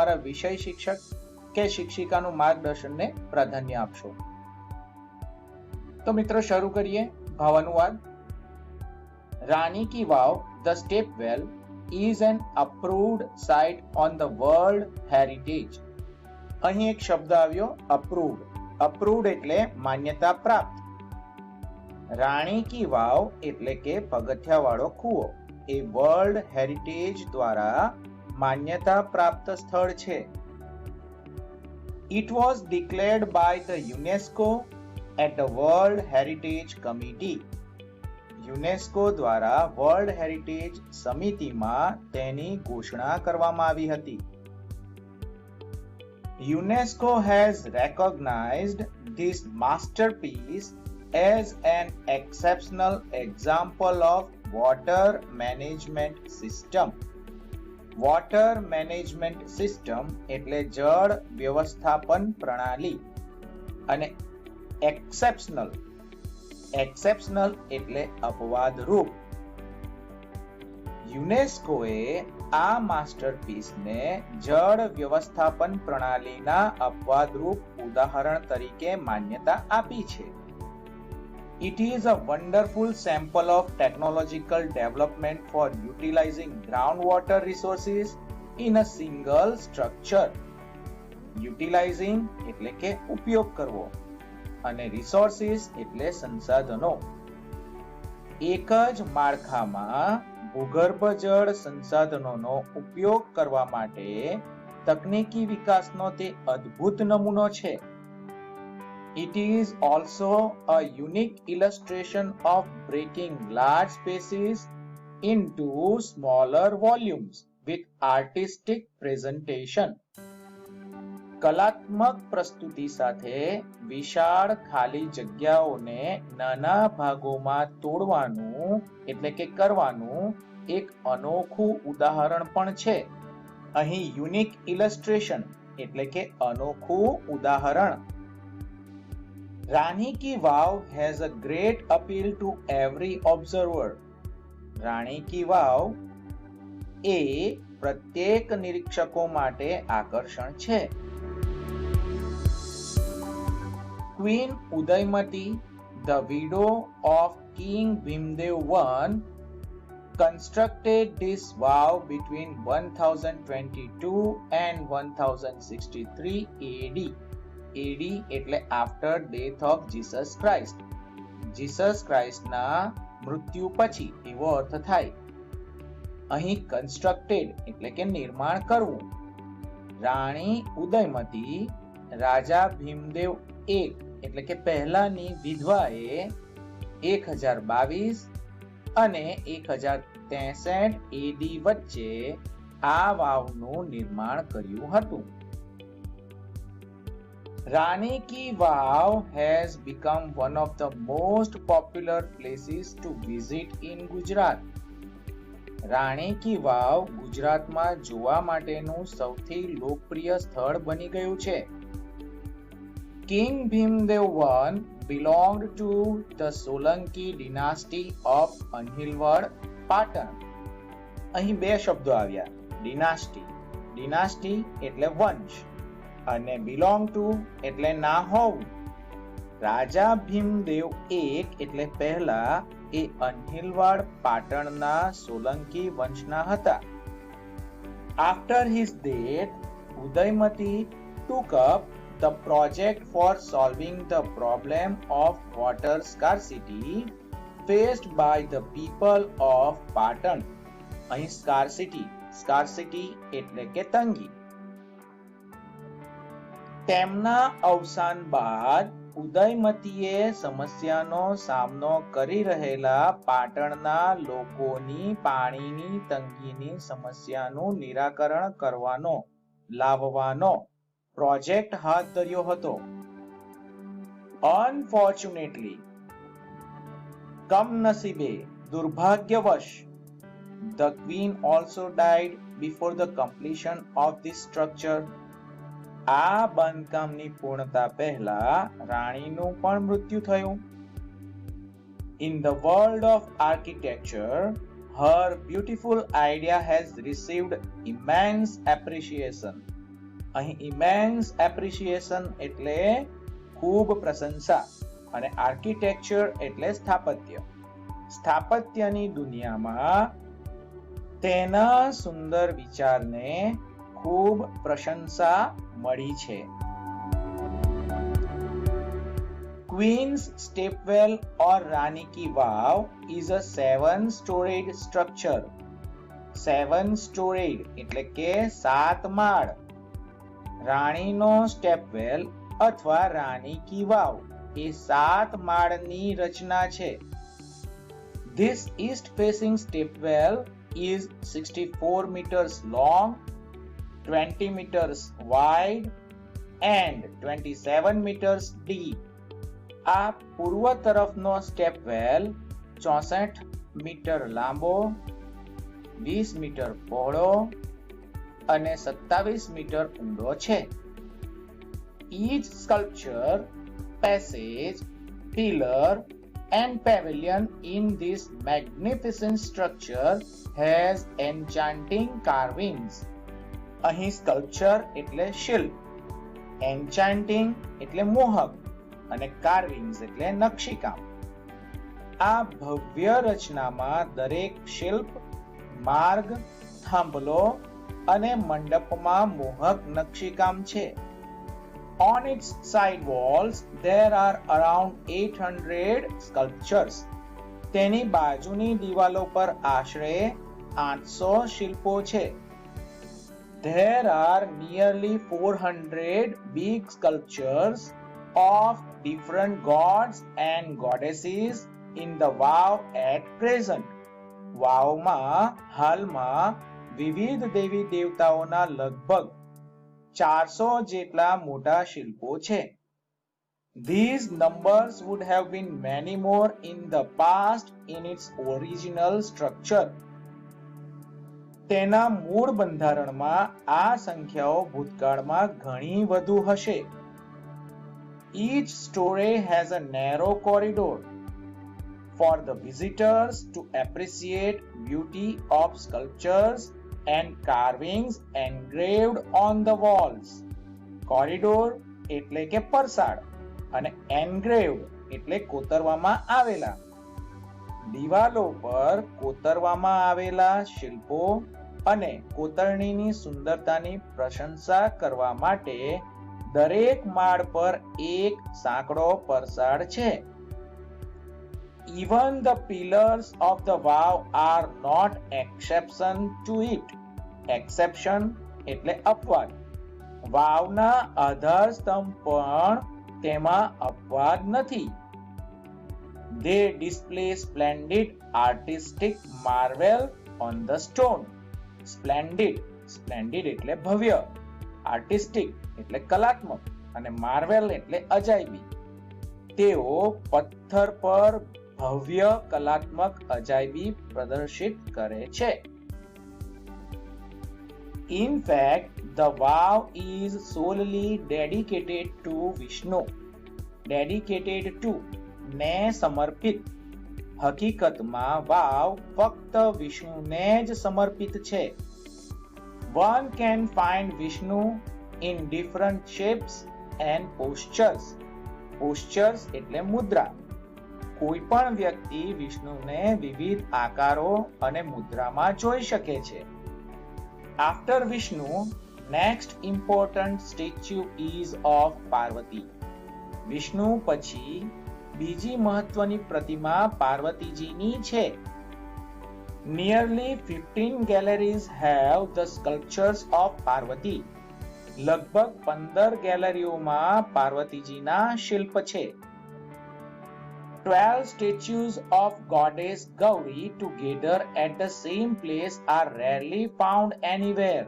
તમારા વિષય શિક્ષક કે શિક્ષિકાનું માર્ગદર્શનને પ્રાધાન્ય આપશો. તો મિત્રો શરૂ કરીએ ભાવાનુવાદ. Rani ki Vav the step well is an approved site on the World Heritage. અહીં એક શબ્દ આવ્યો approved. approved એટલે માન્યતા પ્રાપ્ત. રાણી કી વાવ એટલે કે પગથિયાવાળો કૂવો એ વર્લ્ડ હેરિટેજ દ્વારા માન્યતા પ્રાપ્ત સ્થળ છે. It was declared by the UNESCO at the World Heritage Committee. UNESCO દ્વારા વર્લ્ડ હેરિટેજ સમિતિમાં તેની ઘોષણા કરવામાં આવી હતી. UNESCO has recognized this masterpiece as an exceptional example of water management system. Water management system એટલે જળ વ્યવસ્થાપન પ્રણાલી અને exceptional એટલે અપવાદરૂપ. યુનેસ્કોએ આ માસ્ટરપીસને જળ વ્યવસ્થાપન પ્રણાલીના અપવાદરૂપ ઉદાહરણ તરીકે માન્યતા આપી છે. It is a wonderful sample of technological development for utilizing groundwater resources in a single structure. Utilizing એટલે કે ઉપયોગ કરવો અને રિસોર્સિસ એટલે સંસાધનો. એક જ માળખામાં ભૂગર્ભ જળ સંસાધનોનો ઉપયોગ કરવા માટે તકનીકી વિકાસનો તે અદ્ભુત નમૂનો છે. It is also a unique illustration of breaking large spaces into smaller volumes with artistic presentation. કલાત્મક પ્રસ્તુતિ સાથે વિશાળ ખાલી જગ્યાઓને નાના ભાગોમાં તોડવાનું એટલે કે કરવાનું એક અનોખું ઉદાહરણ પણ છે. અહીં યુનિક ઇલસ્ટ્રેશન એટલે કે અનોખું ઉદાહરણ. રાણી કી વાવ has a great appeal to every observer. રાણી કી વાવ એ પ્રત્યેક નિરીક્ષકો માટે આકર્ષણ છે. Queen Udaymati, the widow of King Bhimdev I, constructed this vow between 1022 and 1063 AD. AD એટલે after death of Jesus Christ. Jesus ક્રાઇસ્ટના મૃત્યુ પછી એવો અર્થ થાય. અહીં constructed એટલે કે નિર્માણ કરવું. રાણી ઉદયમતી રાજા ભીમદેવ એક એટલે કે પહેલાની વિધવાએ 1022 અને 1063 AD વચ્ચે આ વાવનું નિર્માણ કર્યું હતું. Rani Ki Vav has become one of the most popular places to visit in Gujarat. રાણી કી વાવ ગુજરાતમાં જોવા માટેનું સૌથી લોકપ્રિય સ્થળ બની ગયું છે. King Bhimdev I belonged to the Solanki dynasty of Anhilwad, Patan. અહીં બે શબ્દો આવ્યા. ડિનાસ્ટી એટલે વંશ અને belong to એટલે ના હોવું. રાજા ભીમદેવ એક એટલે પહેલા એ અનહિલવાડ પાટણના સોલંકી વંશના હતા. After his death, Udaymati took up the project for solving the problem of water scarcity faced by the people of Patan. અહીં scarcity એટલે કે તંગી. તેમના અવસાન બાદ ઉદયમતીએ સમસ્યાનો સામનો કરી રહેલા પાટણના લોકોની પાણીની તંગીની સમસ્યાનું નિરાકરણ લાવવાનો પ્રોજેક્ટ હાથ ધર્યો હતો. Unfortunately, કમનસીબે દુર્ભાગ્યવશ, the queen also died before the completion of this structure. આ બાંધકામની પૂર્ણતા પહેલા રાણીનું પણ મૃત્યુ થયું. In the world of architecture, her beautiful idea has received immense appreciation. અહીં ઇમેન્સ એપ્રિસિએશન એટલે ખૂબ પ્રશંસા અને આર્કિટેક્ચર એટલે સ્થાપત્ય. સ્થાપત્યની દુનિયામાં તેના સુંદર વિચારને ખૂબ પ્રશંસા મળી છે. Queen's Stepwell or Rani Ki Vav is a 7-storied structure. 7-storied એટલે કે 7 માળ. રાણીનો સ્ટેપવેલ અથવા રાની કી વાવ એ 7 માળની રચના છે. This east-facing stepwell is 64 meters long, 20 meters wide and 27 meters deep. આ પૂર્વ તરફનો સ્ટેપવેલ 64 મીટર લાંબો, 20 મીટર પહોળો અને 27 મીટર ઊંડો છે. Each sculpture, passage, pillar and pavilion in this magnificent structure has enchanting carvings. અહીં સ્કલ્પચર એટલે શિલ્પ, એન્ચાન્ટિંગ એટલે મોહક અને કાર્વિંગ્સ એટલે નકશીકામ. આ ભવ્ય રચનામાં દરેક શિલ્પ, માર્ગ, થાંભલો અને મંડપમાં મોહક નકશીકામ છે. On its side walls there are around 800 sculptures. તેની બાજુની દિવાલો પર આશરે 800 શિલ્પો છે. There are nearly 400 big sculptures of different gods and goddesses in the Vav at present. વાવમાં હાલમાં વિવિધ દેવી દેવતાઓના લગભગ 400 જેટલા મોટા શિલ્પો છે. These numbers would have been many more in the past in its original structure. તેના મૂળ બંધારણમાં આ સંખ્યાઓ ભૂતકાળમાં ઘણી વધુ હશે. Each story has a narrow corridor for the visitors to appreciate beauty of sculptures and carvings engraved on the walls. Corridor એટલે કે પરસાળ અને engraved એટલે કોતરવામાં આવેલા. દિવાલો પર કોતરવામાં આવેલા શિલ્પો અને કોતરણીની સુંદરતાની પ્રશંસા કરવા માટે દરેક માળ પર એક સાંકડો પરસાળ છે. Even the pillars of the Vav are not exception to it. Exception એટલે અપવાદ. વાવના આધાર સ્તંભ પણ તેમાં અપવાદ નથી. They display splendid artistic marvel on the stone. Splendid એટલે ભવ્ય, artistic એટલે કલાત્મક અને marvel એટલે અજાયબી. તેઓ પથ્થર પર ભવ્ય કલાત્મક અજાયબી પ્રદર્શિત કરે છે. In fact, the Vav is solely dedicated to Vishnu. Dedicated to ને સમર્પિત. હકીકતમાં વાવ ફક્ત વિષ્ણુને જ સમર્પિત છે. One can find Vishnu in different shapes and postures. Postures એટલે મુદ્રા. કોઈ પણ વ્યક્તિ વિષ્ણુને વિવિધ આકારો અને મુદ્રામાં જોઈ શકે છે. After Vishnu, next important statue is of Parvati. Vishnu પછી બીજી મહત્વની પ્રતિમા પાર્વતીજીની છે. Nearly 15 galleries have the sculptures of Parvati. લગભગ 15 ગેલેરીઓમાં પાર્વતીજીના શિલ્પ છે. 12 statues of goddess Gauri together at the same place are rarely found anywhere.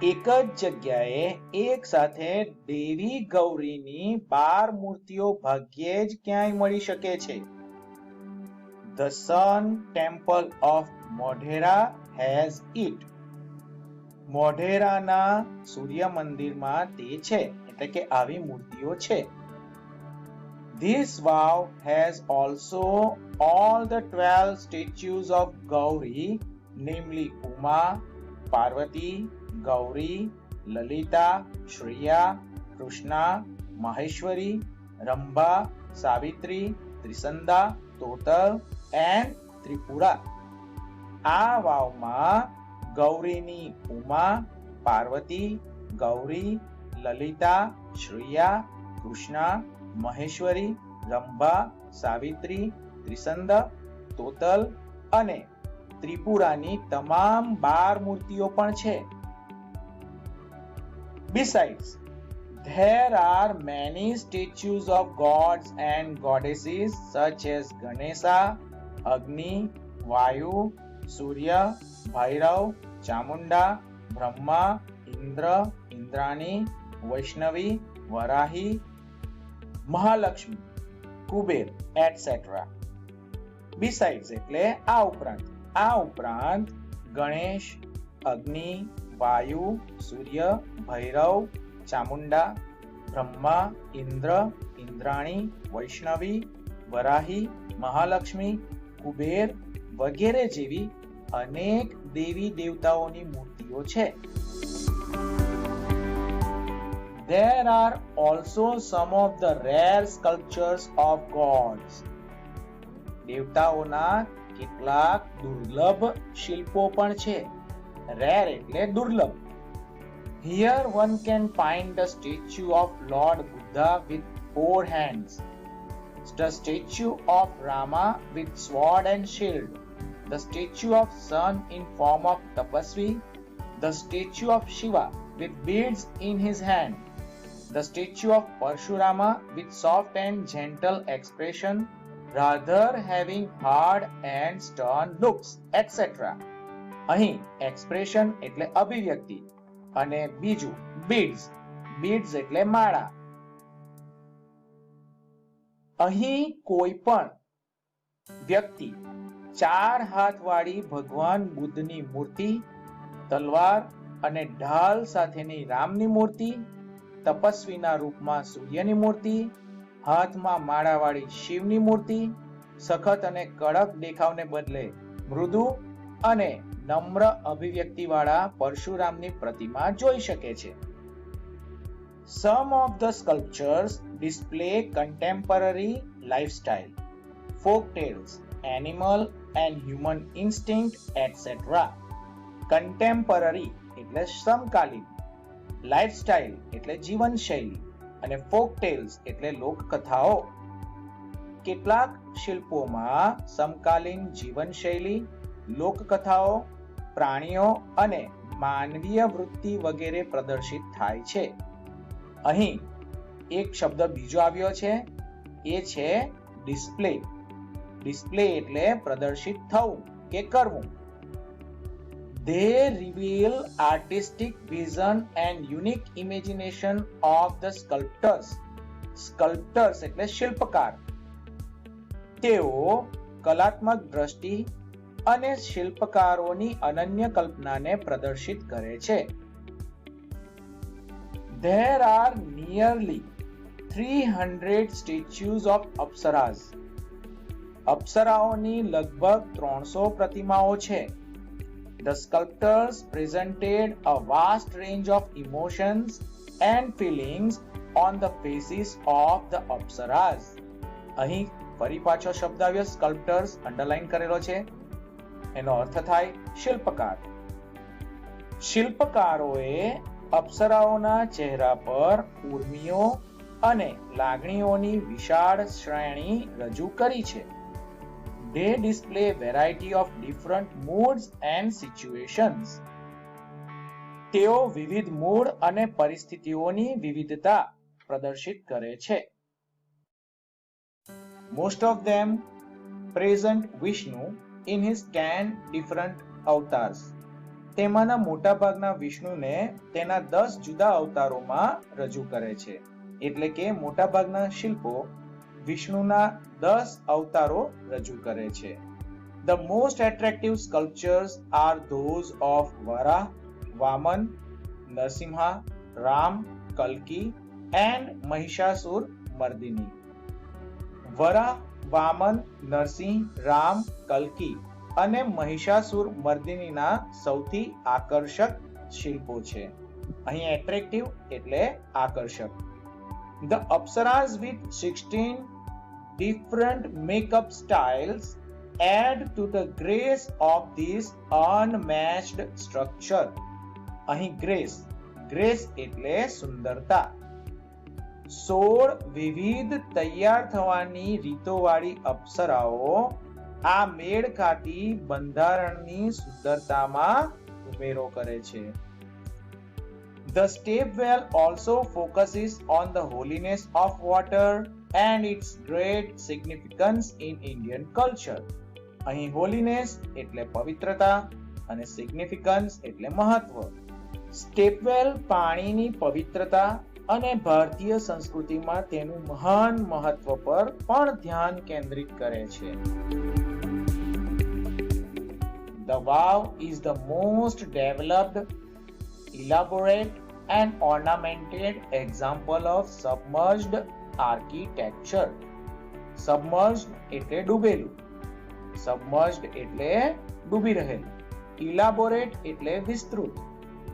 એક જ જગ્યાએ એક સાથે દેવી ગૌરીની 12 મૂર્તિઓ ભાગ્યે જ ક્યાંય મળી શકે છે. The Sun Temple of Modhera has it. મોઢેરાના સૂર્ય મંદિરમાં તે છે, એટલે કે આવી મૂર્તિઓ છે. This Vav has also all the 12 statues of Gauri, namely Uma, Parvati, Gauri Lalita, Shreya, Krishna, Maheshwari, Rambha, Savitri, Trisandhya, Totala and Tripura. આ વાવમાં ગૌરીની ઉમા, પાર્વતી, ગૌરી, લલિતા, શ્રેયા, કૃષ્ણા, મહેશ્વરી, રંભા, સાવિત્રી, ત્રિસંધા, તોતલ અને ત્રિપુરાની તમામ 12 મૂર્તિઓ પણ છે. Besides, there are many statues of gods and goddesses such as Ganesha, Agni, Vayu, Surya, Bhairav, Chamunda, Brahma, Indra, Indrani, Vaishnavi, Varahi, Mahalakshmi, Kuber, etc. Besides એટલે આ ઉપરાંત ગણેશ, અગ્નિ, વાયુ, સૂર્ય, ભૈરવ, ચામુંડા, બ્રહ્મા, ઇન્દ્ર, ઇન્દ્રાણી, વૈષ્ણવી, વરાહી, મહાલક્ષ્મી, કુબેર વગેરે જેવી અનેક દેવી દેવતાઓની મૂર્તિઓ છે. There are also some of the rare sculptures of gods. દેવતાઓના કેટલાક દુર્લભ શિલ્પો પણ છે. રેર એટલે દુર્લભ. Here one can find the statue of Lord Buddha with 4 hands, the statue of Rama with sword and shield, the statue of sun in form of Tapasvi, the statue of Shiva with beads in his hand, the statue of Parshurama with soft and gentle expression, rather having hard and stern looks, etc. અહીં expression એટલે અભિવ્યક્તિ અને બીજું beads એટલે માળા. અહીં કોઈ પણ વ્યક્તિ 4 હાથવાળી ભગવાન બુદ્ધની મૂર્તિ, તલવાર અને ઢાલ સાથેની રામની મૂર્તિ, તપસ્વીના રૂપમાં સૂર્યની મૂર્તિ, હાથમાં માળાવાળી શિવની મૂર્તિ, સખત અને કડક દેખાવને બદલે મૃદુ અને નમ્ર અભિવ્યક્તિવાળા પરશુરામની પ્રતિમા જોઈ શકે છે. Some of the sculptures display contemporary lifestyle, folk tales, animal and human instinct, etc. Contemporary એટલે સમકાલીન, લાઇફસ્ટાઇલ એટલે જીવનશૈલી અને ફોક ટેલ્સ એટલે લોકકથાઓ. કેટલાક શિલ્પોમાં સમકાલીન જીવનશૈલી, લોકકથાઓ, પ્રાણીઓ અને માનવીય વૃત્તિ વગેરે પ્રદર્શિત થાય છે. અહીં એક શબ્દ બીજો આવ્યો છે, એ છે ડિસ્પ્લે. ડિસ્પ્લે એટલે પ્રદર્શિત થવું કે કરવું. They reveal artistic vision and unique imagination of the sculptors. Sculptors એટલે શિલ્પકાર. તેઓ કલાત્મક દ્રષ્ટિ અને શિલ્પકારોની અનન્ય કલ્પનાને પ્રદર્શિત કરે છે. There are nearly 300 statues of Apsaras. અપ્સરાઓની લગભગ 300 પ્રતિમાઓ છે. The sculptors presented a vast range of emotions and feelings on the faces of the Apsaras. અહીં ફરી પાછો શબ્દ આવ્યો sculptors, અંડરલાઈન કરેલો છે. એનો અર્થ થાય શિલ્પકાર. શિલ્પકારોએ અપ્સરાઓના ચહેરા પર ઉર્મિઓ અને લાગણીઓની વિશાળ શ્રેણી રજૂ કરી છે. They display variety of different moods and situations. તેઓ વિવિધ મૂડ અને પરિસ્થિતિઓની વિવિધતા પ્રદર્શિત કરે છે. Most of them present Vishnu in his 10 different avatars. તેમાંના મોટાભાગના વિષ્ણુને તેના 10 જુદા અવતારોમાં રજૂ કરે છે. એટલે કે મોટાભાગના શિલ્પો વિષ્ણુના 10 અવતારો રજૂ કરે છે. The most attractive sculptures are those of Vara, Vaman, Narsimha, Ram, Kalki and Mahishasur Mardini. Vara, Vaman, Narsimh, Ram, Kalki અને મહિષાસુર મર્દિનીના સૌથી આકર્ષક શિલ્પો છે. અહીં એટ્રેક્ટિવ એટલે આકર્ષક. The Apsaras with 16 different makeup styles add to the grace of this unmatched structure. અહીં grace એટલે સુંદરતા. 16 વિવિધ તૈયાર થવાની રીતોવાળી અપ્સરાઓ આ મેળ ખાતી બંધારણની સુંદરતામાં ઉમેરો કરે છે. The stepwell also focuses on the holiness of water and its great significance in Indian culture. અહીં holiness એટલે પવિત્રતા અને significance એટલે મહત્વ. સ્ટેપવેલ પાણીની પવિત્રતા અને ભારતીય સંસ્કૃતિમાં તેનું મહાન મહત્વ પર પણ ધ્યાન કેન્દ્રિત કરે છે. The wow is the most developed, elaborate and ornamented example of submerged architecture. Submerged એટલે ડૂબેલું, submerged એટલે ડૂબી રહેલું, elaborate એટલે વિસ્તૃત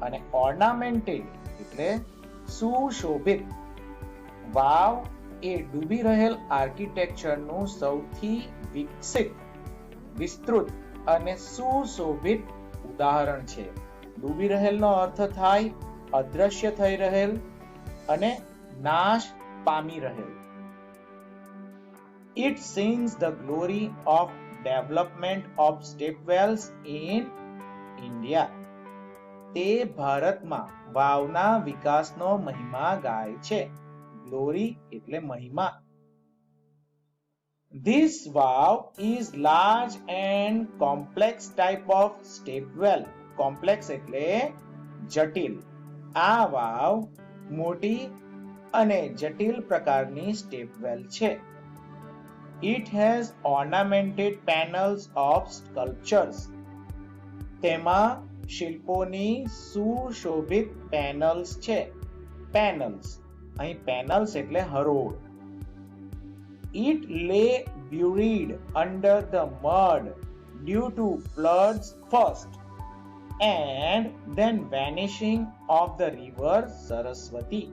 અને ornamented એટલે સુશોભિત. વાવ એ ડૂબી રહેલ આર્કિટેક્ચરનું સૌથી વિકસિત, વિસ્તૃત અને સુશોભિત ઉદાહરણ છે. ડૂબી રહેલનો અર્થ થાય અદ્રશ્ય થઈ રહેલ અને નાશ પામી રહેલ. It sings the glory of development of stepwells in India. તે ભારતમાં વાવના વિકાસનો મહિમા ગાય છે. ગ્લોરી એટલે મહિમા. This wow is large and complex type of stepwell. Complex એટલે જટિલ. આ વાવ મોટી અને જટિલ પ્રકારની સ્ટેપવેલ છે. It has ornamented panels of sculptures. તેમાં શિલ્પોની સુશોભિત પેનલ્સ છે. પેનલ્સ અહીં પેનલ્સ એટલે હરોળ. It lay buried under the mud due to floods first and then vanishing of the river Saraswati.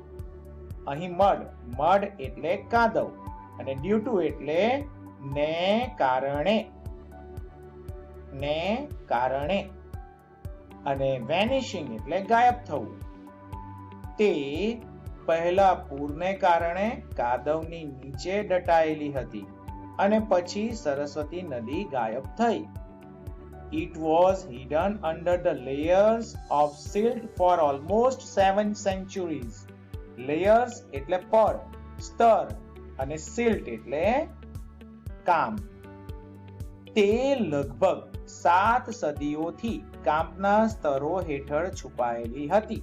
અહીં mud એટલે કાદવ અને due to એટલે ને કારણે અને વેનિશિંગ એટલે ગાયબ થવું. તે પહેલા પૂરને કારણે કાદવની નીચે દટાયેલી હતી અને પછી સરસ્વતી નદી ગાયબ થઈ. It was hidden under the layers of silt for almost 7 centuries. Layers એટલે પડ, સ્તર અને silt એટલે કામ. તે લગભગ 7 સદીઓથી કાંપના સ્તરો હેઠળ છુપાયેલી હતી.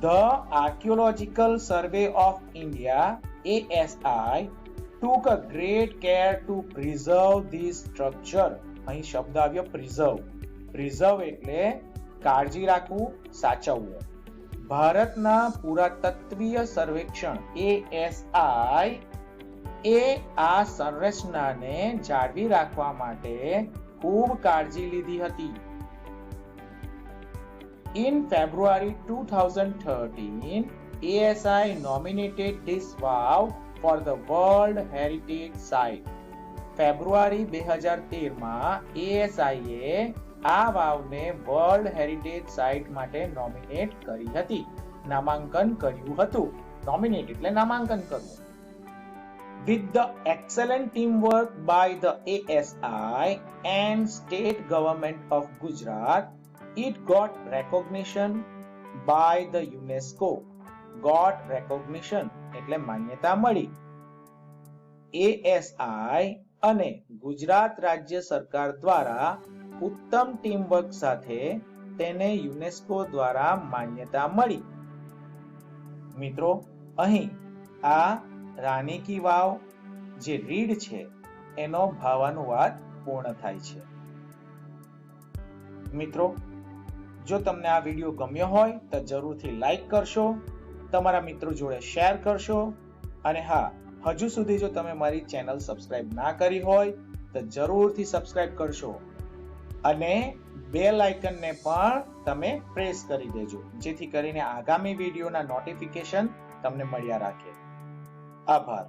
The Archaeological Survey of India, ASI, took a great care to preserve this structure. અહીં શબ્દ આવ્યો preserve. Preserve એટલે કાળજી રાખવું, સાચવવું. ભારતના પુરાતત્વીય સર્વેક્ષણ ASI એ આ સંરચનાને જાળવી રાખવા માટે ખૂબ કાળજી લીધી હતી. In February 2013, ASI nominated this wow for the World Heritage Site. ફેબ્રુઆરી 2013 માં ASI એ આ વાવને વર્લ્ડ હેરિટેજ સાઇટ માટે નોમિનેટ કરી હતી, નામાંકન કર્યું હતું. નોમિનેટ એટલે નામાંકન કરવું. With the excellent teamwork by the ASI and state government of Gujarat, it got recognition by the UNESCO. Got recognition એટલે માન્યતા મળી. ASI અને ગુજરાત રાજ્ય સરકાર દ્વારા ઉત્તમ ટીમવર્ક સાથે તેને યુનેસ્કો દ્વારા માન્યતા મળી. મિત્રો, અહીં આ રાની કી વાવ જે રીડ છે એનો ભાવાનુવાદ પૂર્ણ થાય છે. મિત્રો, જો તમને આ વિડિયો ગમ્યો હોય તો જરૂરથી લાઈક કરશો, તમારા મિત્રો જોડે શેર કરશો અને હા, હજુ સુધી જો તમે મારી ચેનલ સબસ્ક્રાઇબ ના કરી હોય તો જરૂરથી સબસ્ક્રાઇબ કરશો અને બેલ આઇકનને પણ તમે પ્રેસ કરી દેજો, જેથી કરીને આગામી વિડીયોના નોટિફિકેશન તમને મળ્યા રાખે. આભાર.